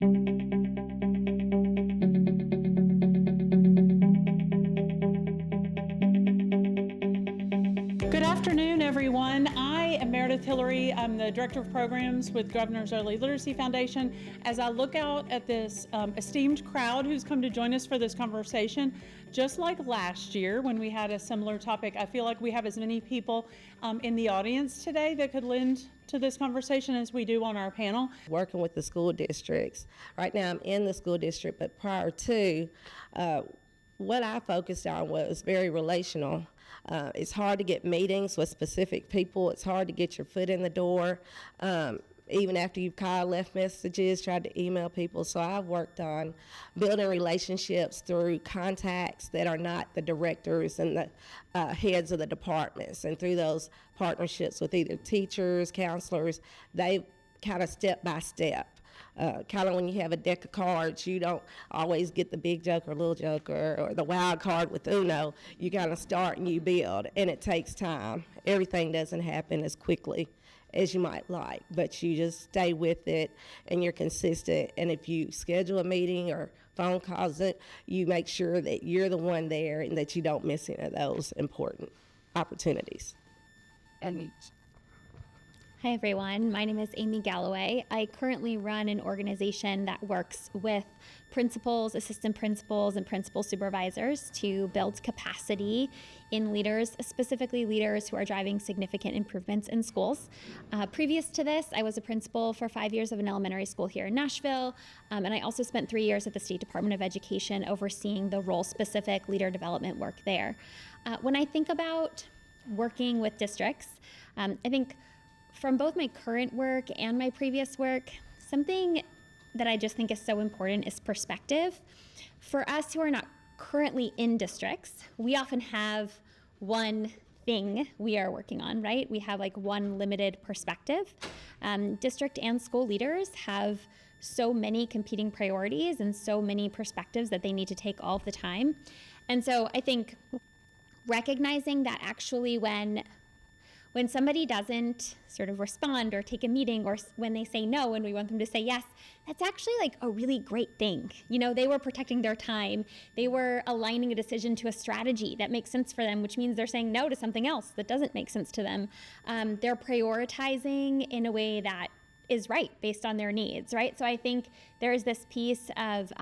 Good afternoon, everyone. I am Meredith Hillary. I'm the Director of Programs with Governor's Early Literacy Foundation. As I look out at this esteemed crowd who's come to join us for this conversation, just like last year when we had a similar topic, I feel like we have as many people in the audience today that could lend to this conversation as we do on our panel. Working with the school districts. Right now I'm in the school district, but prior to, what I focused on was very relational. It's hard to get meetings with specific people. It's hard to get your foot in the door. Even after you've called, left messages, tried to email people. So I've worked on building relationships through contacts that are not the directors and the heads of the departments. And through those partnerships with either teachers, counselors, they kind of step by step. Kind of when you have a deck of cards, you don't always get the big joker, little joker, or the wild card with Uno. You kind of start and you build, and it takes time. Everything doesn't happen as quickly as you might like, but you just stay with it and you're consistent. And if you schedule a meeting or phone calls, you make sure that you're the one there and that you don't miss any of those important opportunities. Hi everyone, my name is Amy Galloway. I currently run an organization that works with principals, assistant principals, and principal supervisors to build capacity in leaders, specifically leaders who are driving significant improvements in schools. Previous to this, I was a principal for 5 years of an elementary school here in Nashville, and I also spent 3 years at the State Department of Education overseeing the role-specific leader development work there. When I think about working with districts, I think from both my current work and my previous work, something that I just think is so important is perspective. For us who are not currently in districts, we often have one thing we are working on, right? We have like one limited perspective. District and school leaders have so many competing priorities and so many perspectives that they need to take all of the time. And so I think recognizing that actually when somebody doesn't sort of respond or take a meeting, or when they say no and we want them to say yes, that's actually like a really great thing. You know, they were protecting their time. They were aligning a decision to a strategy that makes sense for them, which means they're saying no to something else that doesn't make sense to them. They're prioritizing in a way that is right based on their needs, right? So I think there's this piece of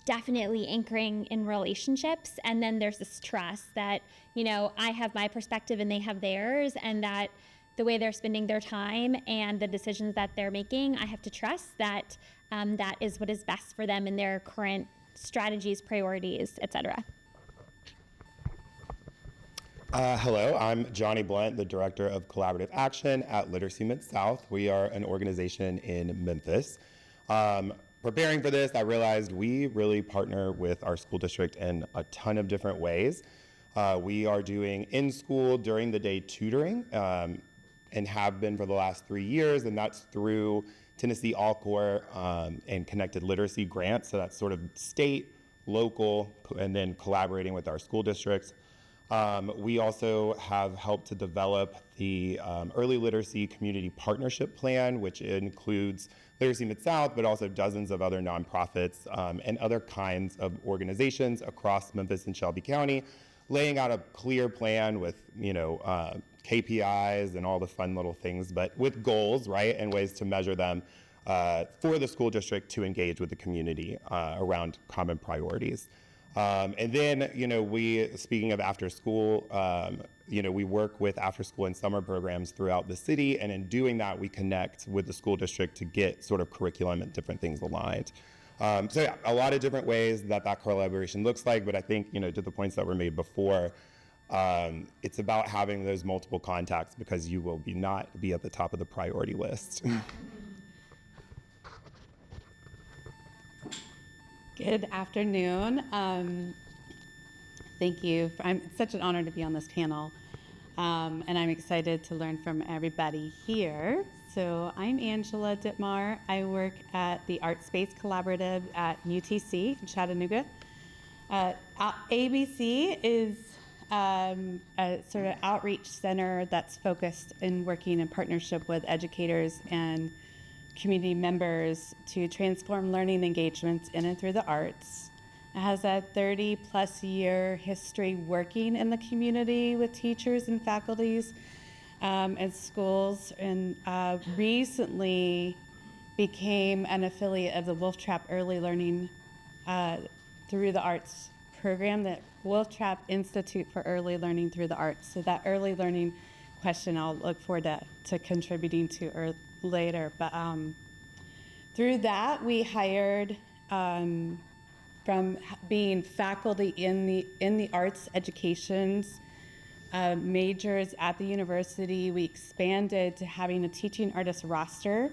definitely anchoring in relationships, and then there's this trust that, you know, I have my perspective and they have theirs, and that the way they're spending their time and the decisions that they're making, I have to trust that that is what is best for them in their current strategies, priorities, etc. Hello, I'm Johnny Blunt, the Director of Collaborative Action at Literacy Mid-South. We are an organization in Memphis. Preparing for this, I realized we really partner with our school district in a ton of different ways. We are doing in-school, during the day tutoring, and have been for the last 3 years, and that's through Tennessee All-Core and Connected Literacy grants. So that's sort of state, local, and then collaborating with our school districts. We also have helped to develop the Early Literacy Community Partnership Plan, which includes Literacy Mid-South, but also dozens of other nonprofits and other kinds of organizations across Memphis and Shelby County, laying out a clear plan with, you know, KPIs and all the fun little things, but with goals, right, and ways to measure them for the school district to engage with the community around common priorities. And then, you know, speaking of after school, you know, we work with after school and summer programs throughout the city. And in doing that, we connect with the school district to get sort of curriculum and different things aligned. So yeah, a lot of different ways that collaboration looks like. But I think, you know, to the points that were made before, it's about having those multiple contacts because you will not be at the top of the priority list. Good afternoon. Thank you. It's such an honor to be on this panel, and I'm excited to learn from everybody here. So I'm Angela Dittmar. I work at the Art Space Collaborative at UTC in Chattanooga. ABC is a sort of outreach center that's focused in working in partnership with educators and community members to transform learning engagements in and through the arts. It has a 30-plus year history working in the community with teachers and faculties and schools, and recently became an affiliate of the Wolf Trap Early Learning through the Arts program, the Wolf Trap Institute for Early Learning through the Arts. So that early learning question I'll look forward to contributing to later. But through that, we hired from being faculty in the arts educations majors at the university, we expanded to having a teaching artist roster.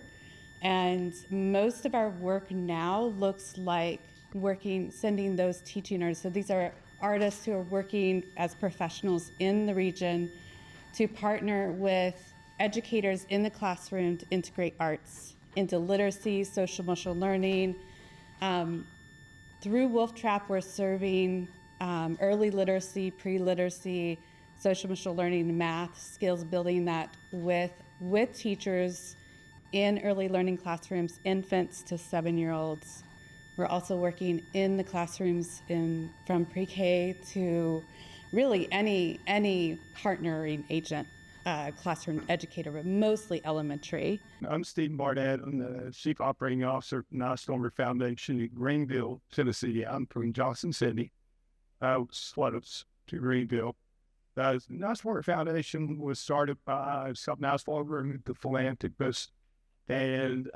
And most of our work now looks like sending those teaching artists. So these are artists who are working as professionals in the region to partner with educators in the classroom to integrate arts into literacy, social emotional learning. Through Wolf Trap, we're serving early literacy, pre-literacy, social emotional learning, math, skills building that with teachers in early learning classrooms, infants to 7-year-olds. We're also working in the classrooms from pre-K to really any partnering agent, classroom educator, but mostly elementary. I'm Steve Barnett. I'm the Chief Operating Officer at Nice Stormer Foundation in Greenville, Tennessee. I'm from Johnson City. Close to Greenville. The Nice Stormer Foundation was started by Scott Nicefarger, the philanthropist, and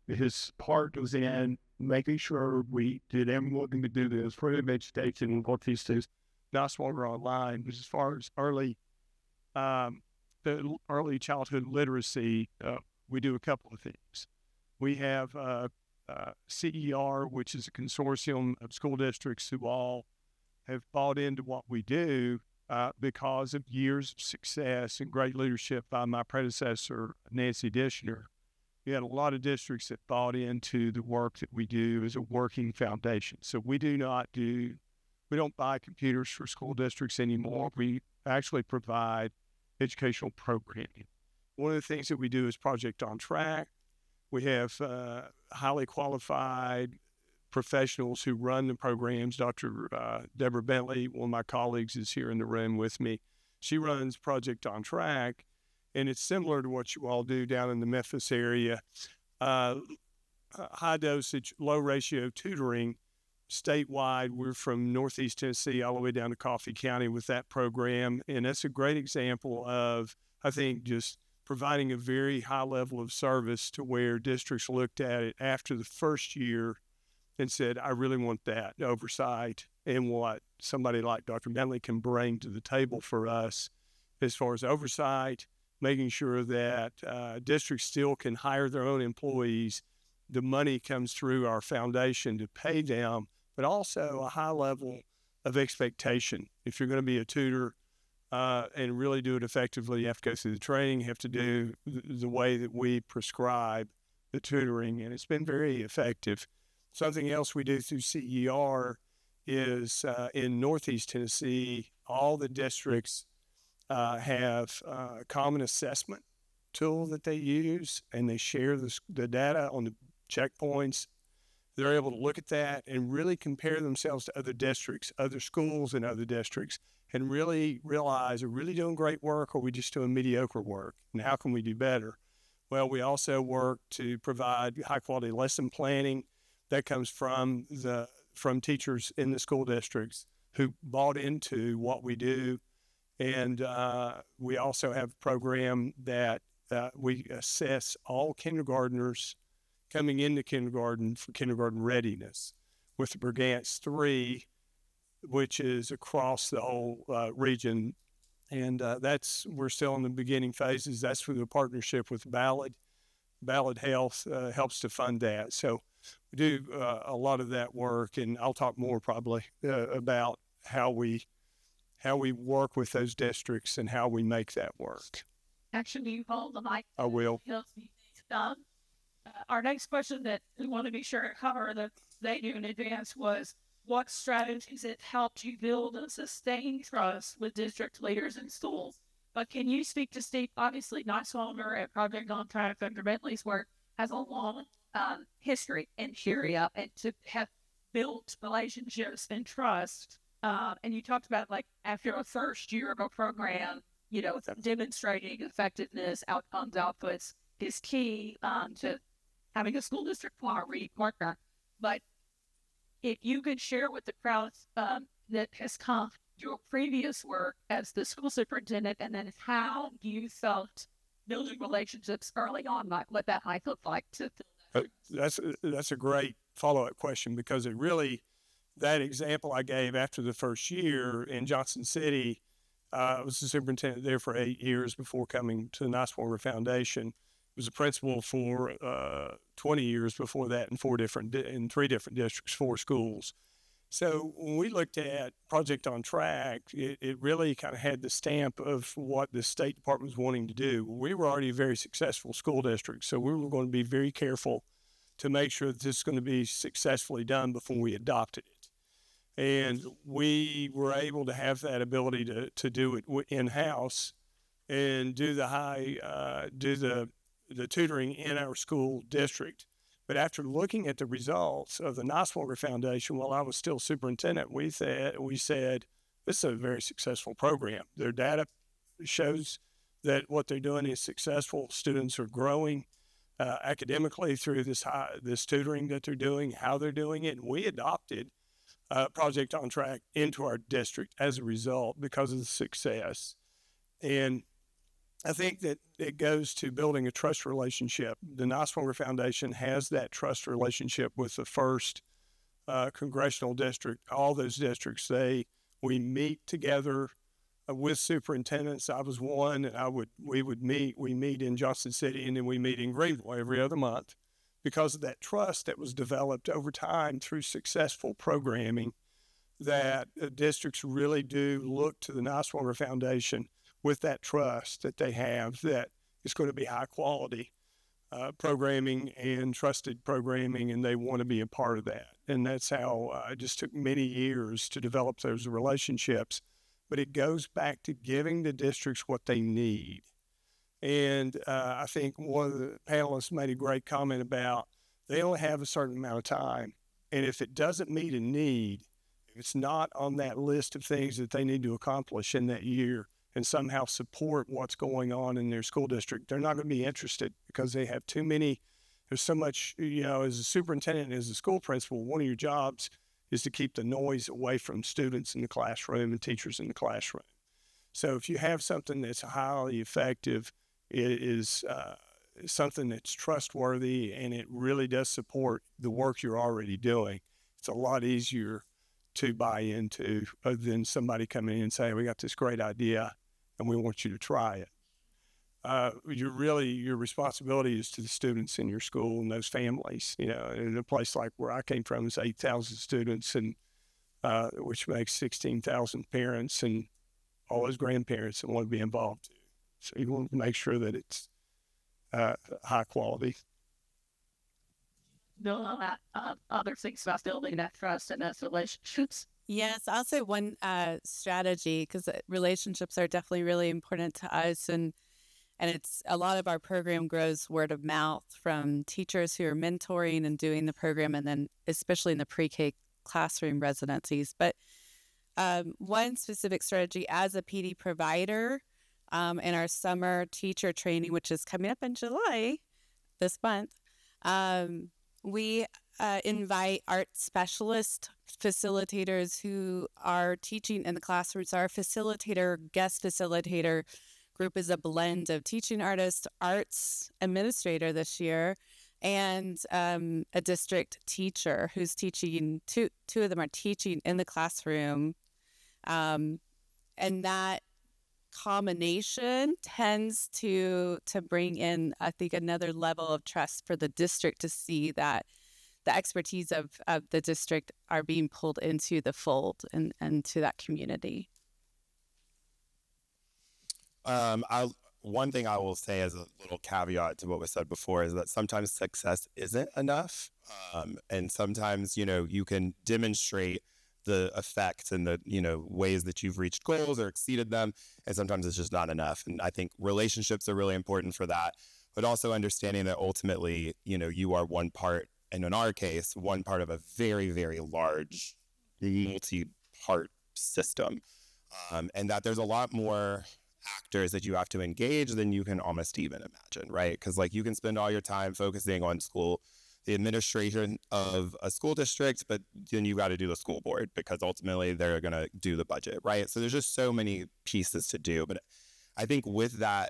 his part was in making sure we did everything we could do to improve education and what these things. Nicefarger Online, which as far as the early childhood literacy, we do a couple of things. We have CER, which is a consortium of school districts who all have bought into what we do because of years of success and great leadership by my predecessor, Nancy Dishner. We had a lot of districts that bought into the work that we do as a working foundation. So we don't buy computers for school districts anymore. We actually provide educational programming. One of the things that we do is Project on Track. We have highly qualified professionals who run the programs. Dr. Deborah Bentley, one of my colleagues, is here in the room with me. She runs Project on Track, and it's similar to what you all do down in the Memphis area. High dosage, low ratio tutoring statewide. We're from Northeast Tennessee all the way down to Coffee County with that program. And that's a great example of, I think, just providing a very high level of service to where districts looked at it after the first year and said, I really want that oversight and what somebody like Dr. Bentley can bring to the table for us as far as oversight, making sure that districts still can hire their own employees. The money comes through our foundation to pay them, but also a high level of expectation. If you're going to be a tutor and really do it effectively, you have to go through the training, you have to do the way that we prescribe the tutoring, and it's been very effective. Something else we do through CER is in Northeast Tennessee, all the districts have a common assessment tool that they use, and they share the data on the checkpoints. They're able to look at that and really compare themselves to other districts, other schools in other districts, and really realize, are we really doing great work, or are we just doing mediocre work? And how can we do better? Well, we also work to provide high-quality lesson planning that comes from teachers in the school districts who bought into what we do. And we also have a program that we assess all kindergartners coming into kindergarten for kindergarten readiness with the Brigance 3, which is across the whole region. And we're still in the beginning phases. That's through the partnership with Ballad. Ballad Health helps to fund that. So we do a lot of that work, and I'll talk more probably about how we work with those districts and how we make that work. Actually, you hold the mic. I will. Our next question that we want to be sure to cover that they knew in advance was, what strategies have helped you build and sustain trust with district leaders and schools? But can you speak to Steve, obviously Nicefarger at Project on Track, Dr. Bentley's work, has a long history in Syria, and to have built relationships and trust. And you talked about like after a first year of a program, demonstrating effectiveness, outcomes, outputs is key to having a school district partner. But if you could share with the crowd that has come your previous work as the school superintendent, and then how you felt building relationships early on, like what that might look like to fill that. That's a great follow-up question, because it really, that example I gave after the first year in Johnson City, I was the superintendent there for 8 years before coming to the Nicewalker Foundation. Was a principal for 20 years before that in 3 different districts, 4 schools. So when we looked at Project on Track, it really kind of had the stamp of what the State Department was wanting to do. We were already a very successful school district, so we were going to be very careful to make sure that this is going to be successfully done before we adopted it. And we were able to have that ability to do it in-house and do the tutoring in our school district. But after looking at the results of the Nicewalker Foundation while I was still superintendent, we said this is a very successful program. Their data shows that what they're doing is successful. Students are growing academically through this tutoring that they're doing, how they're doing it. And we adopted Project on Track into our district as a result because of the success. And I think that it goes to building a trust relationship. The Nicewalker Foundation has that trust relationship with the first congressional district. All those districts, we meet together with superintendents. I was one, and we meet in Johnson City, and then we meet in Greenville every other month because of that trust that was developed over time through successful programming, that districts really do look to the Nicewalker Foundation with that trust that they have that it's going to be high quality programming and trusted programming, and they want to be a part of that. And that's how it just took many years to develop those relationships. But it goes back to giving the districts what they need. And I think one of the panelists made a great comment about they only have a certain amount of time. And if it doesn't meet a need, if it's not on that list of things that they need to accomplish in that year and somehow support what's going on in their school district, they're not going to be interested because they have too many. There's so much, as a superintendent, as a school principal, one of your jobs is to keep the noise away from students in the classroom and teachers in the classroom. So if you have something that's highly effective, it is something that's trustworthy, and it really does support the work you're already doing, it's a lot easier to buy into than somebody coming in and saying, we got this great idea and we want you to try it. Your responsibility is to the students in your school and those families. In a place like where I came from, it's 8,000 students, and which makes 16,000 parents and all those grandparents that want to be involved too. So you want to make sure that it's high quality. Build on that other things about building that trust and those relationships. Yes, I'll say one strategy, because relationships are definitely really important to us, and it's a lot of our program grows word of mouth from teachers who are mentoring and doing the program, and then especially in the pre-K classroom residencies. But one specific strategy as a PD provider in our summer teacher training, which is coming up in July this month, we invite art specialist facilitators who are teaching in the classrooms. Our guest facilitator group is a blend of teaching artists, arts administrator this year, and a district teacher who's teaching. Two of them are teaching in the classroom, and that combination tends to bring in, I think, another level of trust for the district to see that the expertise of the district are being pulled into the fold and to that community. One thing I will say as a little caveat to what was said before is that sometimes success isn't enough. And sometimes, you can demonstrate the effects and the, ways that you've reached goals or exceeded them. And sometimes it's just not enough. And I think relationships are really important for that. but also understanding that ultimately, you are one part, and in our case, one part of a very, very large multi-part system. And that there's a lot more actors that you have to engage than you can almost even imagine, right? Because you can spend all your time focusing on the administration of a school district, but then you got to do the school board because ultimately they're going to do the budget, right? So there's just so many pieces to do. But I think with that,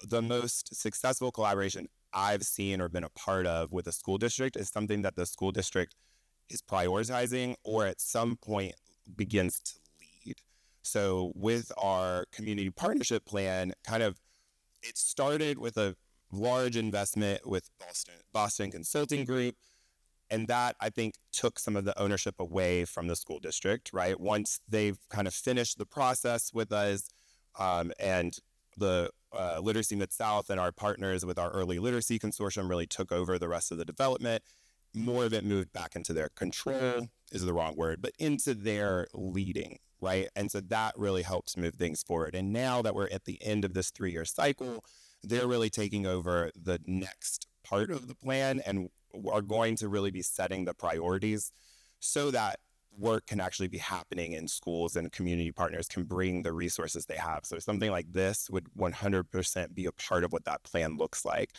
the most successful collaboration I've seen or been a part of with a school district is something that the school district is prioritizing or at some point begins to lead. So with our community partnership plan, it started with a large investment with Boston Consulting Group. And that, I think, took some of the ownership away from the school district, right? Once they've kind of finished the process with us and the Literacy Mid-South and our partners with our Early Literacy Consortium really took over the rest of the development, more of it moved back into their control, is the wrong word, but into their leading, right? And so that really helps move things forward. And now that we're at the end of this 3-year cycle, they're really taking over the next part of the plan and are going to really be setting the priorities so that work can actually be happening in schools and community partners can bring the resources they have. So something like this would 100% be a part of what that plan looks like.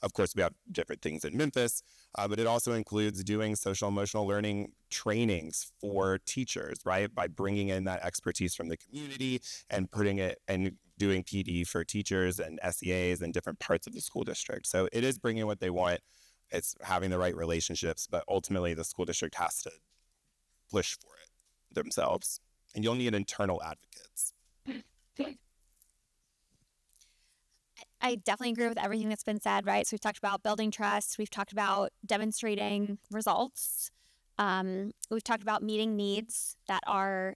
Of course, we have different things in Memphis, but it also includes doing social emotional learning trainings for teachers, right? By bringing in that expertise from the community and putting it and doing PD for teachers and SEAs and different parts of the school district. So it is bringing what they want. It's having the right relationships, but ultimately the school district has to push for it themselves. And you'll need internal advocates. I definitely agree with everything that's been said, right? So we've talked about building trust. We've talked about demonstrating results. We've talked about meeting needs that are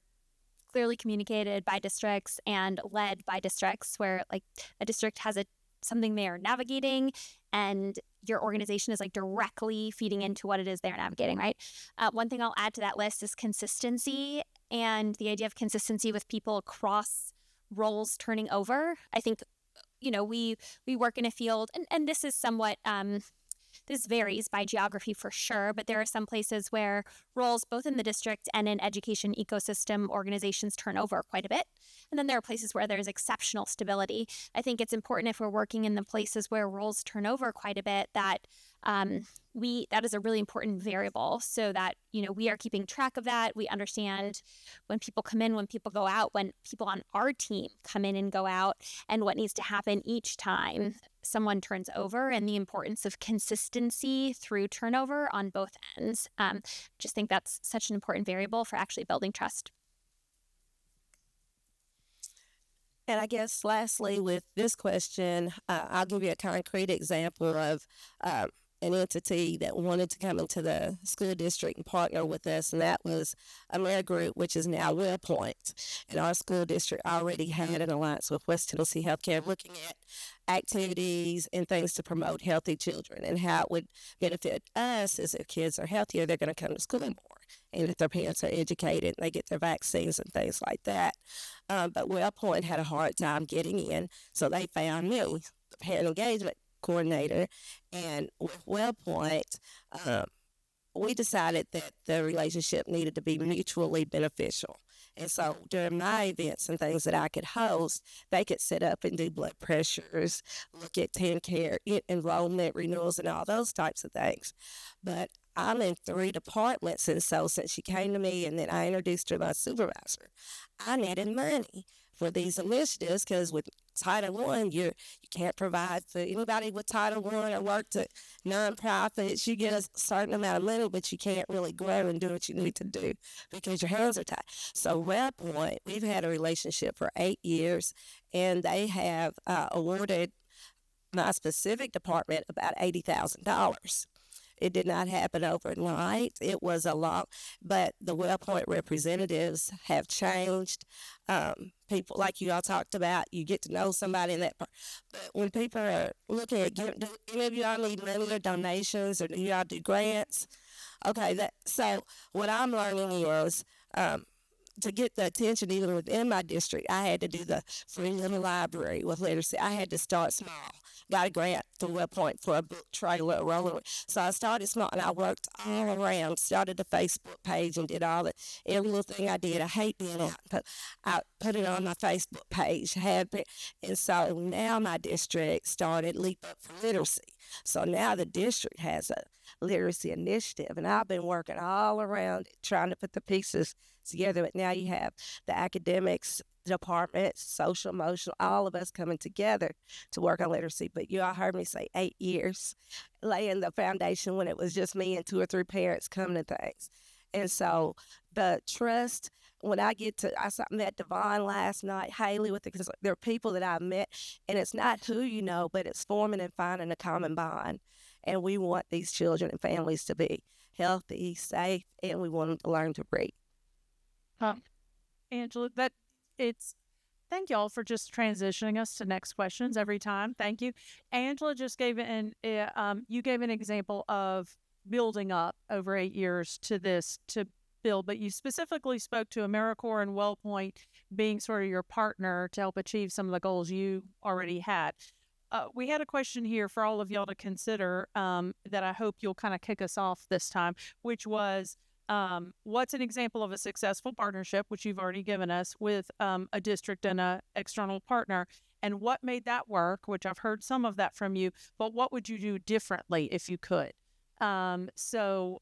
clearly communicated by districts and led by districts where a district has something they are navigating and your organization is directly feeding into what it is they're navigating, right? One thing I'll add to that list is consistency and the idea of consistency with people across roles turning over. I think we work in a field, and this is somewhat, this varies by geography for sure, but there are some places where roles both in the district and in education ecosystem organizations turn over quite a bit. And then there are places where there's exceptional stability. I think it's important if we're working in the places where roles turn over quite a bit that that is a really important variable so that, we are keeping track of that. We understand when people come in, when people go out, when people on our team come in and go out, and what needs to happen each time someone turns over and the importance of consistency through turnover on both ends. Just think that's such an important variable for actually building trust. And I guess lastly with this question, I'll give you a concrete example of an entity that wanted to come into the school district and partner with us, and that was AmeriGroup, which is now WellPoint. And our school district already had an alliance with West Tennessee Healthcare looking at activities and things to promote healthy children and how it would benefit us as their kids are healthier, they're going to come to school more. And if their parents are educated, they get their vaccines and things like that. But WellPoint had a hard time getting in, so they found me, the parent engagement coordinator. And with WellPoint, we decided that the relationship needed to be mutually beneficial. And so during my events and things that I could host, they could set up and do blood pressures, look at TennCare, enrollment renewals, and all those types of things. But I'm in 3 departments, and so since she came to me and then I introduced her to my supervisor, I needed money for these initiatives because with Title I, you can't provide for anybody with Title I or work to nonprofits. You get a certain amount of money, but you can't really grow and do what you need to do because your hands are tied. So WellPoint, we've had a relationship for 8 years, and they have awarded my specific department about $80,000. It did not happen overnight. It was a long, but the WellPoint representatives have changed. People like you all talked about, you get to know somebody in that part. But when people are looking at, do any of y'all need money or donations, or do y'all do grants? Okay, so what I'm learning is to get the attention even within my district, I had to do the free little library with literacy. I had to start small. Got a grant through WellPoint for a book trailer rolling. So I started small and I worked all around, started the Facebook page and did every little thing I did. I hate being out, but I put it on my Facebook page. And so now my district started Leap Up for Literacy. So now the district has a literacy initiative, and I've been working all around it, trying to put the pieces together. But now you have the academics department, social, emotional, all of us coming together to work on literacy. But you all heard me say 8 years, laying the foundation when it was just me and 2 or 3 parents coming to things. And so the trust, when I met Devon last night, Haley, because there are people that I've met, and it's not who you know, but it's forming and finding a common bond. And we want these children and families to be healthy, safe, and we want them to learn to read. Angela, thank y'all for just transitioning us to next questions every time. Thank you. Angela just gave you gave an example of building up over 8 years to build, but you specifically spoke to AmeriCorps and WellPoint being sort of your partner to help achieve some of the goals you already had. We had a question here for all of y'all to consider that I hope you'll kind of kick us off this time, which was, what's an example of a successful partnership, which you've already given us, with a district and an external partner, and what made that work, which I've heard some of that from you, but what would you do differently if you could? So,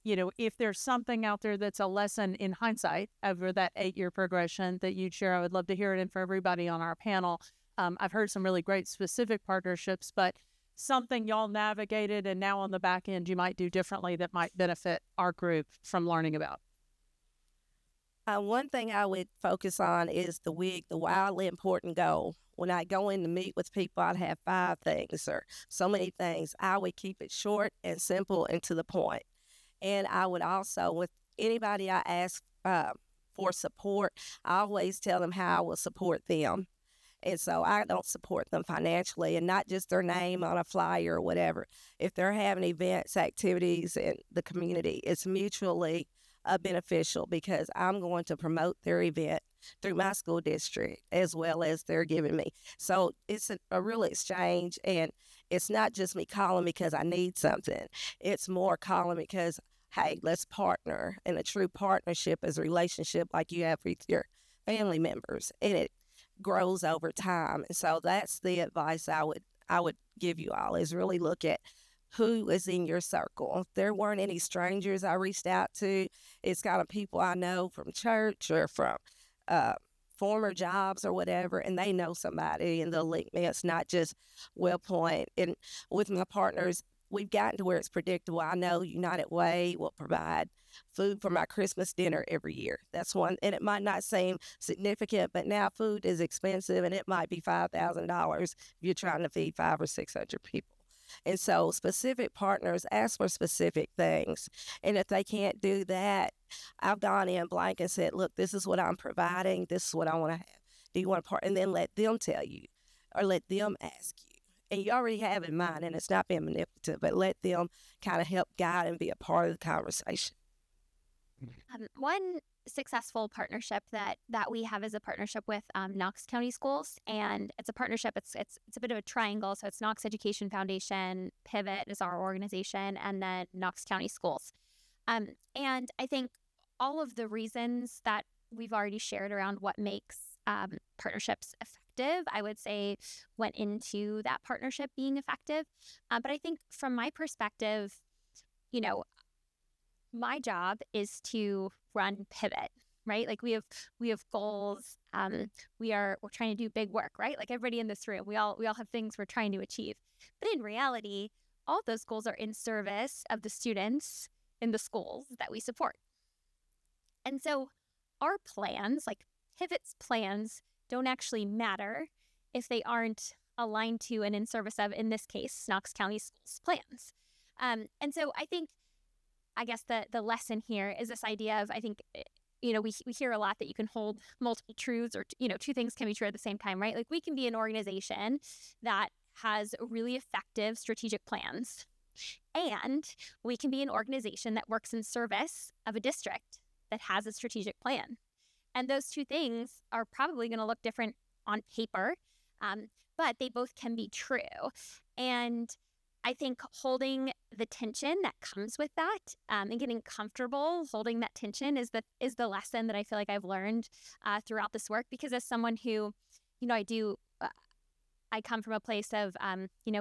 if there's something out there that's a lesson in hindsight over that 8-year progression that you'd share, I would love to hear it. And for everybody on our panel, I've heard some really great specific partnerships, but something y'all navigated and now on the back end you might do differently that might benefit our group from learning about. One thing I would focus on is the WIG, the wildly important goal. When I go in to meet with people, I'd have 5 things or so many things. I would keep it short and simple and to the point. And I would also, with anybody I ask for support, I always tell them how I will support them. And so I don't support them financially, and not just their name on a flyer or whatever. If they're having events, activities in the community, it's mutually beneficial because I'm going to promote their event through my school district as well as they're giving me. So it's a real exchange, and it's not just me calling because I need something. It's more calling because, hey, let's partner. And a true partnership is a relationship like you have with your family members, and it grows over time. And so that's the advice I would give you all, is really look at who is in your circle. If there weren't any strangers I reached out to, it's kind of people I know from church or from former jobs or whatever, and they know somebody and they'll link me. It's not just WellPoint. And with my partners, we've gotten to where it's predictable. I know United Way will provide food for my Christmas dinner every year. That's one, and it might not seem significant, but now food is expensive, and it might be $5,000 if you're trying to feed 500 or 600 people. And so specific partners ask for specific things. And if they can't do that, I've gone in blank and said, look, this is what I'm providing. This is what I want to have. Do you want to partner? And then let them tell you, or let them ask you. And you already have in mind, and it's not being manipulative, but let them kind of help guide and be a part of the conversation. One successful partnership that we have is a partnership with Knox County Schools, and it's a partnership. It's a bit of a triangle. So it's Knox Education Foundation, Pivot is our organization, and then Knox County Schools. And I think all of the reasons that we've already shared around what makes partnerships effective, I would say, went into that partnership being effective. But I think from my perspective, my job is to run Pivot, right? Like we have goals. We're trying to do big work, right? Like everybody in this room, we all have things we're trying to achieve. But in reality, all of those goals are in service of the students in the schools that we support. And so our plans, like Pivot's plans, don't actually matter if they aren't aligned to and in service of, in this case, Knox County Schools plans. And so I guess the lesson here is this idea of, I think, we hear a lot that you can hold multiple truths, or, 2 things can be true at the same time, right? Like we can be an organization that has really effective strategic plans, and we can be an organization that works in service of a district that has a strategic plan. And those two things are probably going to look different on paper, but they both can be true. And I think holding the tension that comes with that, and getting comfortable holding that tension is the lesson that I feel like I've learned throughout this work. Because as someone who, I come from a place of,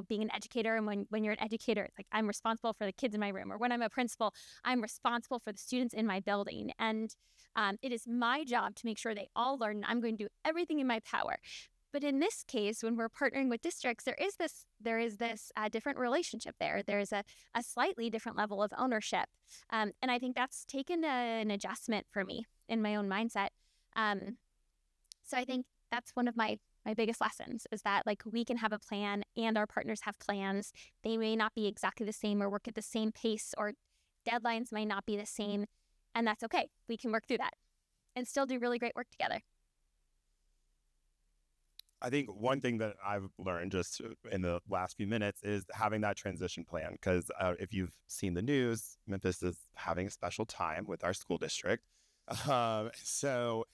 being an educator. And when you're an educator, it's like I'm responsible for the kids in my room. Or when I'm a principal, I'm responsible for the students in my building. And it is my job to make sure they all learn. And I'm going to do everything in my power. But in this case, when we're partnering with districts, there is this different relationship there. There is a slightly different level of ownership. And I think that's taken an adjustment for me in my own mindset. So I think that's one of my biggest lessons, is that like we can have a plan and our partners have plans. They may not be exactly the same or work at the same pace, or deadlines might not be the same. And that's okay. We can work through that and still do really great work together. I think one thing that I've learned just in the last few minutes is having that transition plan. Because if you've seen the news, Memphis is having a special time with our school district. So,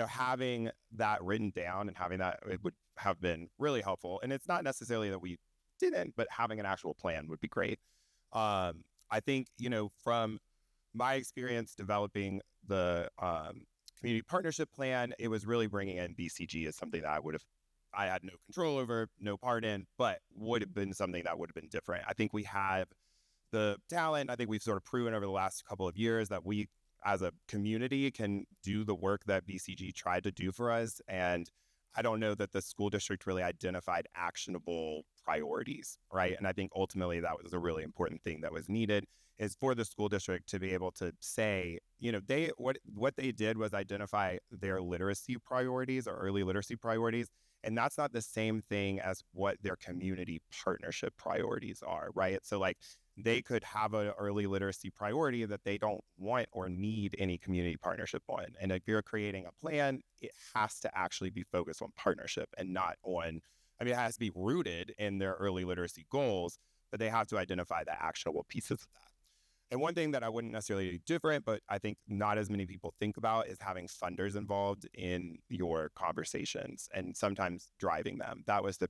having that written down and having that, it would have been really helpful. And it's not necessarily that we didn't, but having an actual plan would be great. I think, from my experience developing the community partnership plan, it was really bringing in BCG as something that I had no control over, no part in, but would have been something that would have been different. I think we have the talent. I think we've sort of proven over the last couple of years that we, as a community, can do the work that BCG tried to do for us. And I don't know that the school district really identified actionable priorities, right? And I think ultimately that was a really important thing that was needed, is for the school district to be able to say, what they did was identify their literacy priorities or early literacy priorities. And that's not the same thing as what their community partnership priorities are, right? So like they could have an early literacy priority that they don't want or need any community partnership on. And if you're creating a plan, it has to actually be focused on partnership and not on, it has to be rooted in their early literacy goals, but they have to identify the actionable pieces of that. And one thing that I wouldn't necessarily do different, but I think not as many people think about, is having funders involved in your conversations and sometimes driving them. That was the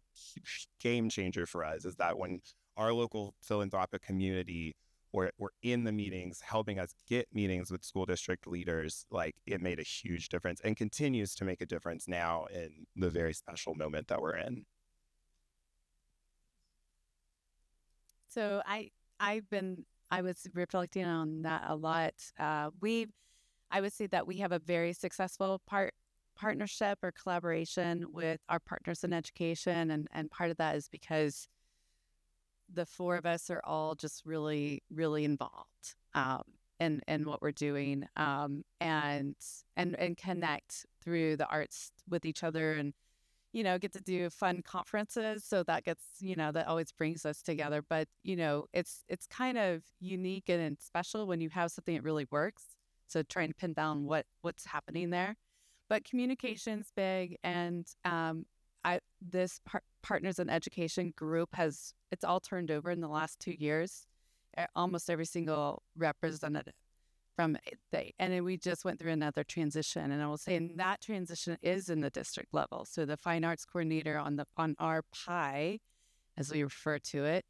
game changer for us, is that when our local philanthropic community were in the meetings, helping us get meetings with school district leaders, like it made a huge difference and continues to make a difference now in the very special moment that we're in. So I was reflecting on that a lot. I would say that we have a very successful partnership or collaboration with our partners in education. And part of that is because the four of us are all just really, really involved in what we're doing, and connect through the arts with each other, and get to do fun conferences. So that gets, that always brings us together. But, it's kind of unique and special when you have something that really works. So trying to pin down what's happening there. But communication's big. And this Partners in Education group it's all turned over in the last 2 years. Almost every single representative from and then we just went through another transition, and I will say, and that transition is in the district level. So the fine arts coordinator on our PIE, as we refer to it,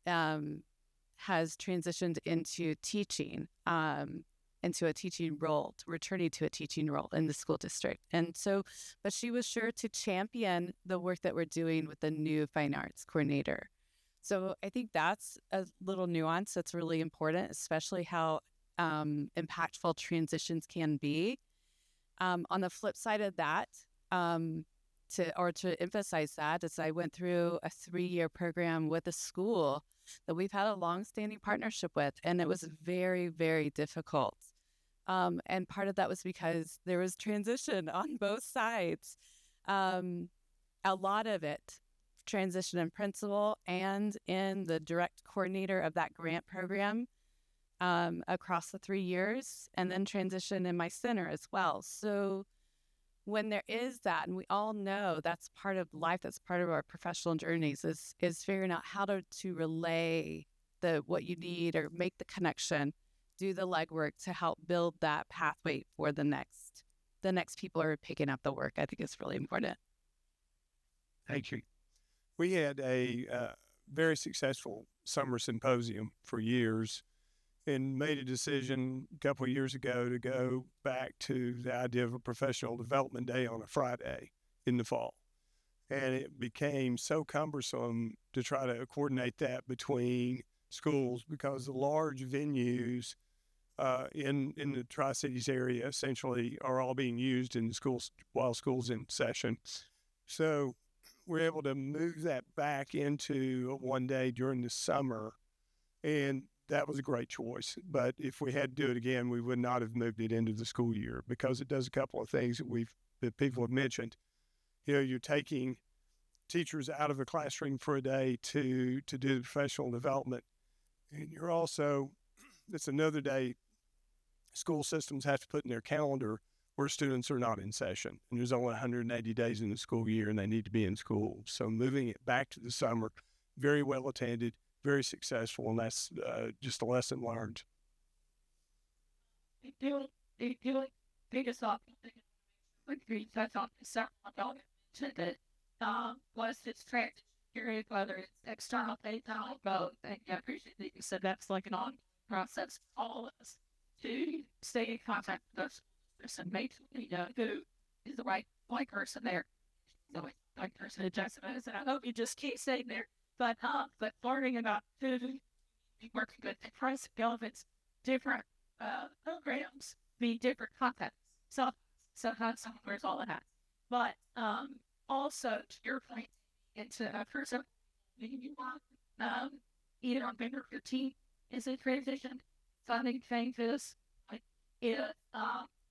has transitioned into teaching, into a teaching role, returning to a teaching role in the school district. And so, but she was sure to champion the work that we're doing with the new fine arts coordinator. So I think that's a little nuance that's really important, especially how impactful transitions can be. On the flip side of that, to emphasize that, as I went through a 3-year program with a school that we've had a long-standing partnership with, and it was very, very difficult. And part of that was because there was transition on both sides. A lot of it, transition in principal and in the direct coordinator of that grant program, across the 3 years, and then transition in my center as well. So when there is that, and we all know that's part of life, that's part of our professional journeys, is figuring out how to relay what you need, or make the connection, do the legwork to help build that pathway for the next the next people are picking up the work, I think is really important. Thank you. We had a very successful summer symposium for years and made a decision a couple of years ago to go back to the idea of a professional development day on a Friday in the fall. And it became so cumbersome to try to coordinate that between schools because the large venues in the Tri-Cities area essentially are all being used in schools while school's in session. So we're able to move that back into a one day during the summer, and that was a great choice. But if we had to do it again, we would not have moved it into the school year because it does a couple of things that people have mentioned. You know, you're taking teachers out of the classroom for a day to do the professional development, and you're also, it's another day school systems have to put in their calendar where students are not in session. And there's only 180 days in the school year and they need to be in school. So moving it back to the summer, very well attended, very successful, and that's just a lesson learned. Biggest that's on the summer that was this transition period, whether it's external, internal, both. And I appreciate that you said that's like an ongoing process for all of us to stay in contact with us and make sure we know who is the right person there. The right person to justify it. And I hope you just keep saying there. But learning about who be working with the price elements, different programs, be different content. So sometimes somewhere's all it has. But also to your point, it's a person you want either on member of your team is a transition, funding changes, like it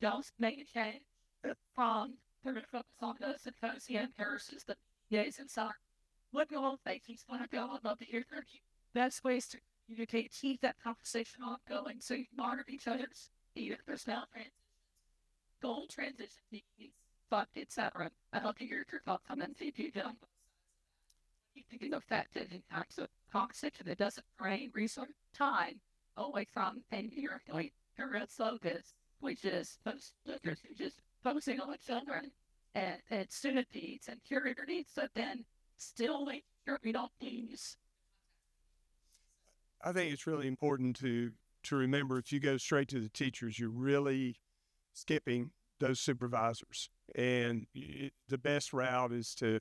does make a change from the focus on the symposium versus the days and summer. What do all things want to go? I'd love to hear from you. Best ways to communicate, keep that conversation ongoing so you can honor each other's either personnel transitions, goal transition needs, fund, etc. I'd love to hear your thoughts on that. See if you don't. You think it's effective in types of conversation that doesn't drain resource time away from and you're going to real focus, which is just focusing on each other and student needs and curator needs, but then still make sure we don't lose. I think it's really important to remember if you go straight to the teachers, you're really skipping those supervisors. And the best route is to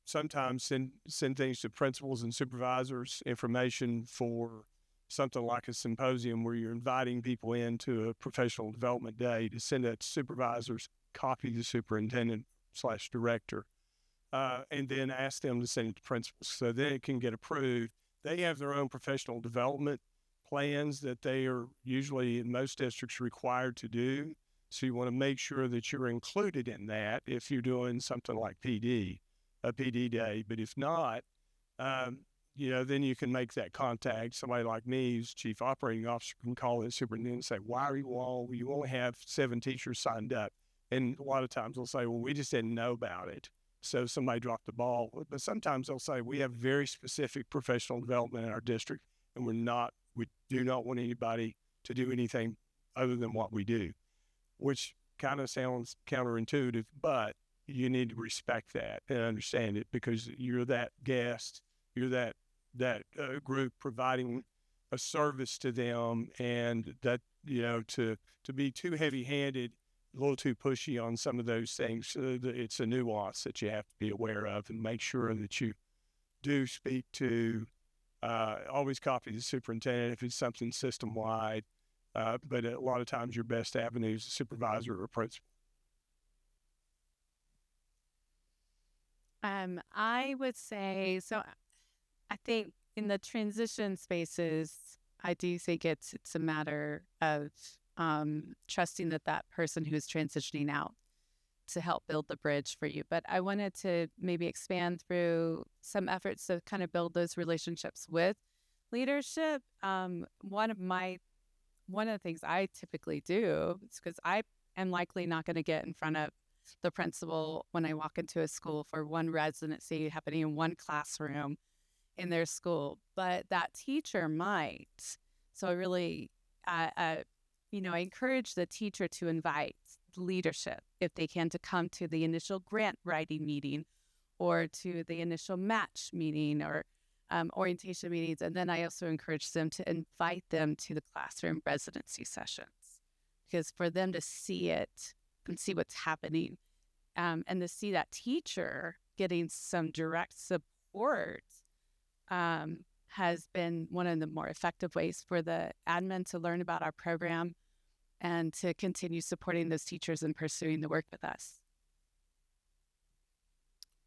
sometimes send things to principals and supervisors, information for something like a symposium where you're inviting people into a professional development day, to send that to supervisors, copy the superintendent/director, and then ask them to send it to principals so then it can get approved. They have their own professional development plans that they are usually in most districts required to do. So you want to make sure that you're included in that if you're doing something like a PD day. But if not, then you can make that contact. Somebody like me, who's chief operating officer, can call the superintendent and say, why are you only have 7 teachers signed up? And a lot of times they'll say, well, we just didn't know about it. So somebody dropped the ball. But sometimes they'll say, we have very specific professional development in our district, and we do not want anybody to do anything other than what we do, which kind of sounds counterintuitive, but you need to respect that and understand it because you're that guest, you're that group providing a service to them, and that, to be too heavy-handed, a little too pushy on some of those things, it's a nuance that you have to be aware of and make sure that you do speak to, always copy the superintendent if it's something system-wide, but a lot of times your best avenue is a supervisor or a principal. I would say, so I think in the transition spaces, I do think it's a matter of trusting that person who is transitioning out to help build the bridge for you. But I wanted to maybe expand through some efforts to kind of build those relationships with leadership. One of the things I typically do is because I am likely not going to get in front of the principal when I walk into a school for one residency happening in one classroom in their school, but that teacher might. So I really, I encourage the teacher to invite leadership, if they can, to come to the initial grant writing meeting or to the initial match meeting or orientation meetings. And then I also encourage them to invite them to the classroom residency sessions, because for them to see it and see what's happening, and to see that teacher getting some direct support has been one of the more effective ways for the admin to learn about our program and to continue supporting those teachers and pursuing the work with us.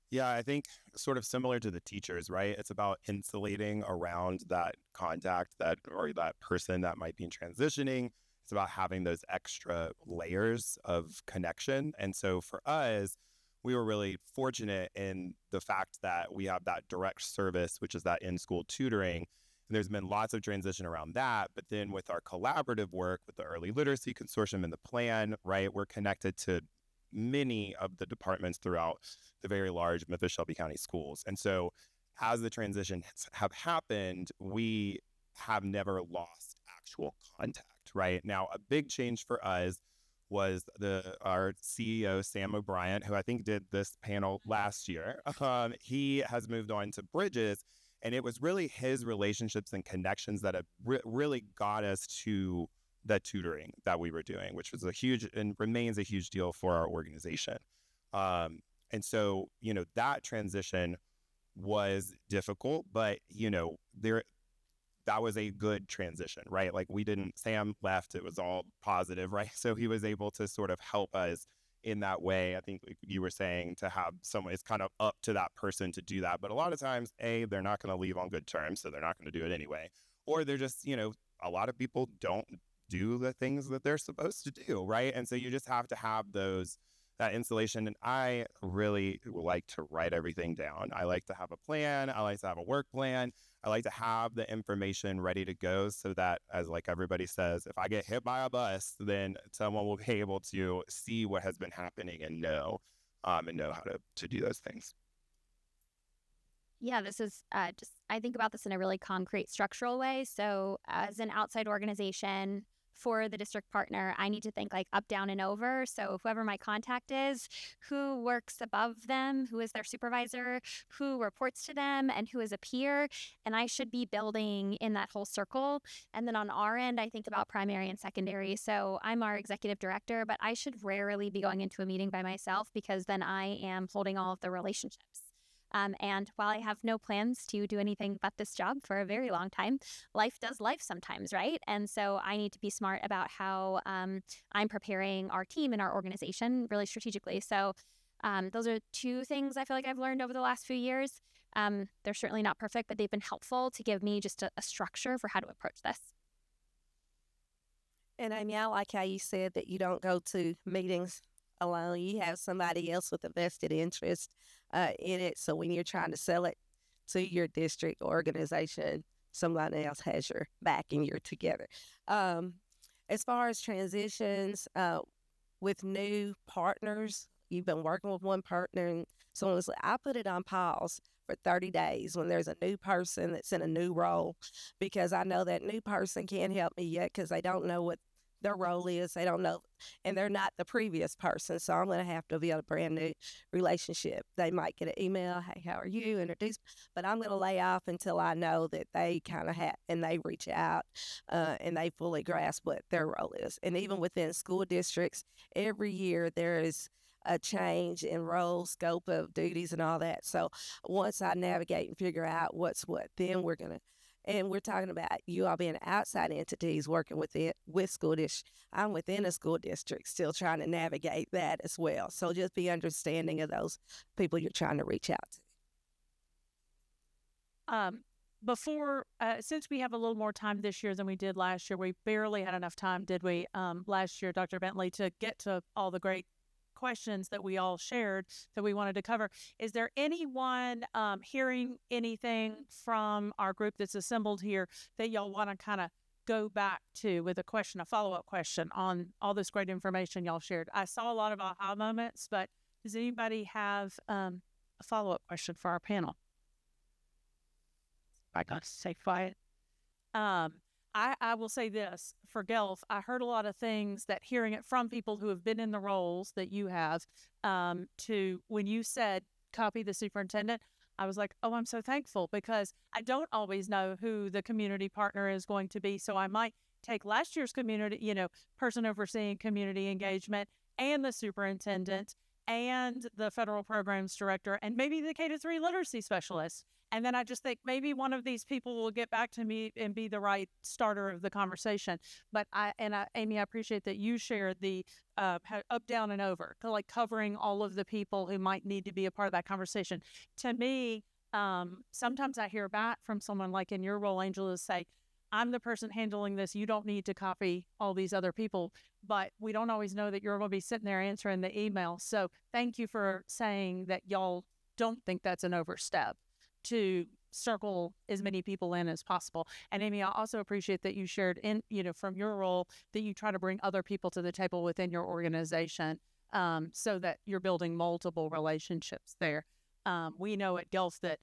Yeah, I think sort of similar to the teachers, right? It's about insulating around that contact or that person that might be transitioning. It's about having those extra layers of connection. And so for us, we were really fortunate in the fact that we have that direct service, which is that in-school tutoring. And there's been lots of transition around that. But then with our collaborative work with the Early Literacy Consortium and the plan, right, we're connected to many of the departments throughout the very large Memphis Shelby County schools. And so as the transitions have happened, we have never lost actual contact, right? Now, a big change for us was our CEO, Sam O'Brien, who I think did this panel last year. He has moved on to Bridges, and it was really his relationships and connections that have really got us to the tutoring that we were doing, which was a huge and remains a huge deal for our organization. And so, that transition was difficult, but, that was a good transition, right? Like Sam left, it was all positive, right? So he was able to sort of help us in that way. I think like you were saying, to have someone, it's kind of up to that person to do that. But a lot of times, they're not going to leave on good terms, so they're not going to do it anyway. Or they're just, a lot of people don't do the things that they're supposed to do, right? And so you just have to have that insulation. And I really like to write everything down. I like to have a plan. I like to have a work plan. I like to have the information ready to go so that, as like everybody says, if I get hit by a bus, then someone will be able to see what has been happening and know how to do those things. Yeah, this is I think about this in a really concrete structural way. So as an outside organization for the district partner, I need to think like up, down, and over. So whoever my contact is, who works above them, who is their supervisor, who reports to them, and who is a peer. And I should be building in that whole circle. And then on our end, I think about primary and secondary. So I'm our executive director, but I should rarely be going into a meeting by myself, because then I am holding all of the relationships. And while I have no plans to do anything but this job for a very long time, life does life sometimes, right? And so I need to be smart about how I'm preparing our team and our organization really strategically. So those are two things I feel like I've learned over the last few years. They're certainly not perfect, but they've been helpful to give me just a structure for how to approach this. And Amy, I like how you said that you don't go to meetings alone. You have somebody else with a vested interest in it. So when you're trying to sell it to your district organization, somebody else has your back and you're together. As far as transitions with new partners, you've been working with one partner and someone was like, I put it on pause for 30 days when there's a new person that's in a new role, because I know that new person can't help me yet because they don't know what their role is. They don't know, and they're not the previous person. So I'm going to have to build a brand new relationship. They might get an email, hey, how are you? Introduce, but I'm going to lay off until I know that they kind of have, and they reach out and they fully grasp what their role is. And even within school districts, every year there is a change in role, scope of duties and all that. So once I navigate and figure out what's what, then we're going to, and we're talking about you all being outside entities working with school districts. I'm within a school district still trying to navigate that as well. So just be understanding of those people you're trying to reach out to. Since we have a little more time this year than we did last year, we barely had enough time, did we, last year, Dr. Bentley, to get to all the great questions that we all shared that we wanted to cover. Is there anyone hearing anything from our group that's assembled here that y'all want to kind of go back to with a follow-up question on all this great information y'all shared? I saw a lot of aha moments, but does anybody have a follow-up question for our panel? I got to stay quiet. I will say this for Guelph, I heard a lot of things that hearing it from people who have been in the roles that you have, to when you said copy the superintendent, I was like, oh, I'm so thankful because I don't always know who the community partner is going to be. So I might take last year's community, person overseeing community engagement and the superintendent and the federal programs director and maybe the K-3 literacy specialist. And then I just think maybe one of these people will get back to me and be the right starter of the conversation. But Amy, I appreciate that you shared the up, down, and over, like covering all of the people who might need to be a part of that conversation. To me, sometimes I hear back from someone like in your role, Angela, say, I'm the person handling this. You don't need to copy all these other people, but we don't always know that you're going to be sitting there answering the email. So thank you for saying that y'all don't think that's an overstep to circle as many people in as possible. And Amy, I also appreciate that you shared in, from your role that you try to bring other people to the table within your organization, so that you're building multiple relationships there. We know at Guelph that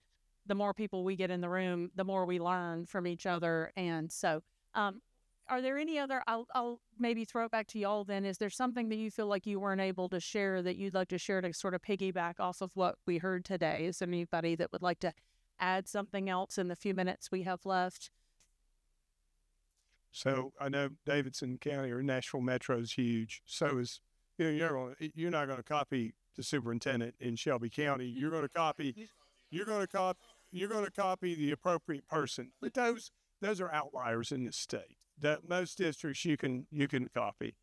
the more people we get in the room, the more we learn from each other. And so, are there any other, I'll maybe throw it back to y'all then. Is there something that you feel like you weren't able to share that you'd like to share to sort of piggyback off of what we heard today? Is there anybody that would like to add something else in the few minutes we have left? So I know Davidson County or Nashville Metro is huge. So is, you're not going to copy the superintendent in Shelby County. You're going to copy the appropriate person. But those are outliers in the state. That most districts you can copy.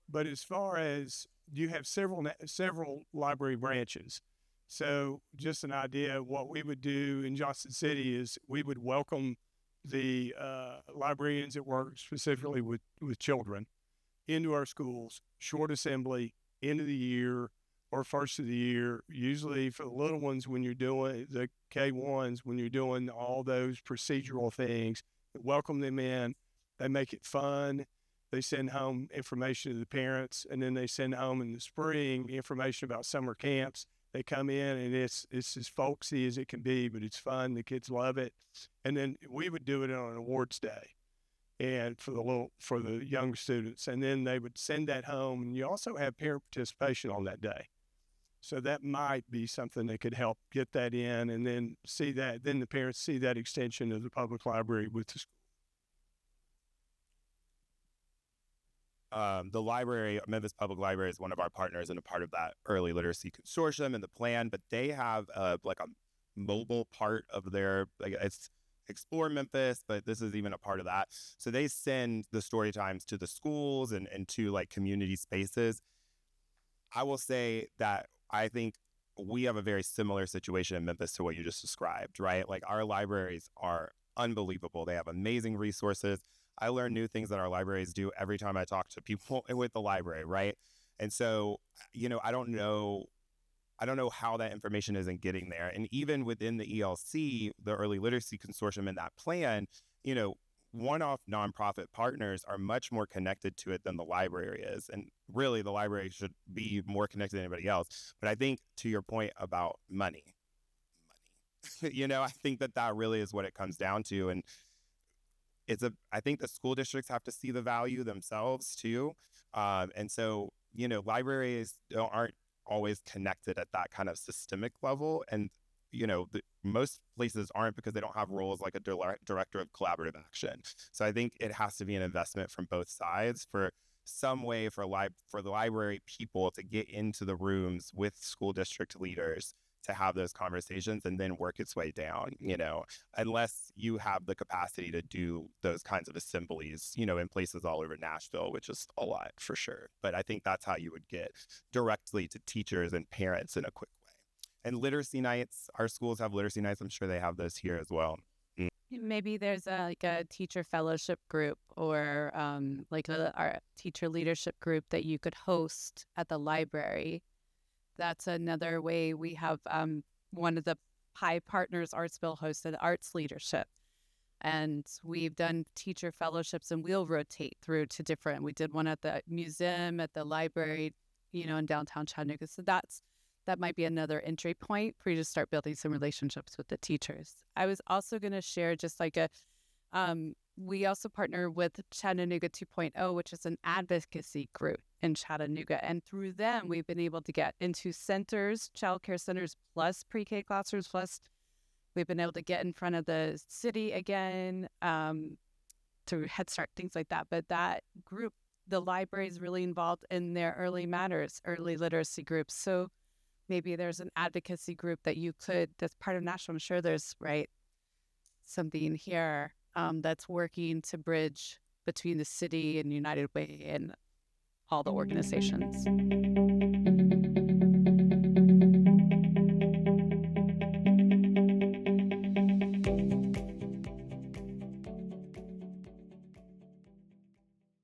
But as far as you have several library branches. So just an idea of what we would do in Johnson City is we would welcome the librarians that work specifically with children into our schools, short assembly, end of the year or first of the year, usually for the little ones when you're doing the K-1s, when you're doing all those procedural things, welcome them in, they make it fun. They send home information to the parents, and then they send home in the spring information about summer camps. They come in, and it's as folksy as it can be, but it's fun. The kids love it. And then we would do it on an awards day, and for the young students. And then they would send that home. And you also have parent participation on that day, so that might be something that could help get that in, and then see that. Then the parents see that extension of the public library with the school. The library, Memphis Public Library, is one of our partners and a part of that early literacy consortium and the plan, but they have like a mobile part of their, it's Explore Memphis, but this is even a part of that. So they send the story times to the schools and to like community spaces. I will say that I think we have a very similar situation in Memphis to what you just described, right? Like our libraries are unbelievable. They have amazing resources. I learn new things that our libraries do every time I talk to people with the library, right? And so, I don't know how that information isn't getting there. And even within the ELC, the Early Literacy Consortium and that plan, one-off nonprofit partners are much more connected to it than the library is. And really, the library should be more connected than anybody else. But I think to your point about money, I think that really is what it comes down to. And I think the school districts have to see the value themselves too. And so, libraries aren't always connected at that kind of systemic level. And, most places aren't because they don't have roles like a director of collaborative action. So I think it has to be an investment from both sides for some way for the library people to get into the rooms with school district leaders to have those conversations and then work its way down, unless you have the capacity to do those kinds of assemblies, in places all over Nashville, which is a lot for sure. But I think that's how you would get directly to teachers and parents in a quick way. And literacy nights, our schools have literacy nights. I'm sure they have those here as well. Maybe there's a teacher fellowship group or our teacher leadership group that you could host at the library. That's another way. We have one of the high partners, Artsville, hosted Arts Leadership. And we've done teacher fellowships, and we'll rotate through to different. We did one at the museum, at the library, in downtown Chattanooga. So that might be another entry point for you to start building some relationships with the teachers. I was also going to share just like we also partner with Chattanooga 2.0, which is an advocacy group in Chattanooga. And through them, we've been able to get into centers, childcare centers, plus pre-K classrooms, plus we've been able to get in front of the city again, through Head Start, things like that. But that group, the library is really involved in their Early Matters, early literacy groups. So maybe there's an advocacy group that you could, that's part of National. I'm sure there's, right, something here that's working to bridge between the city and United Way and all the organizations.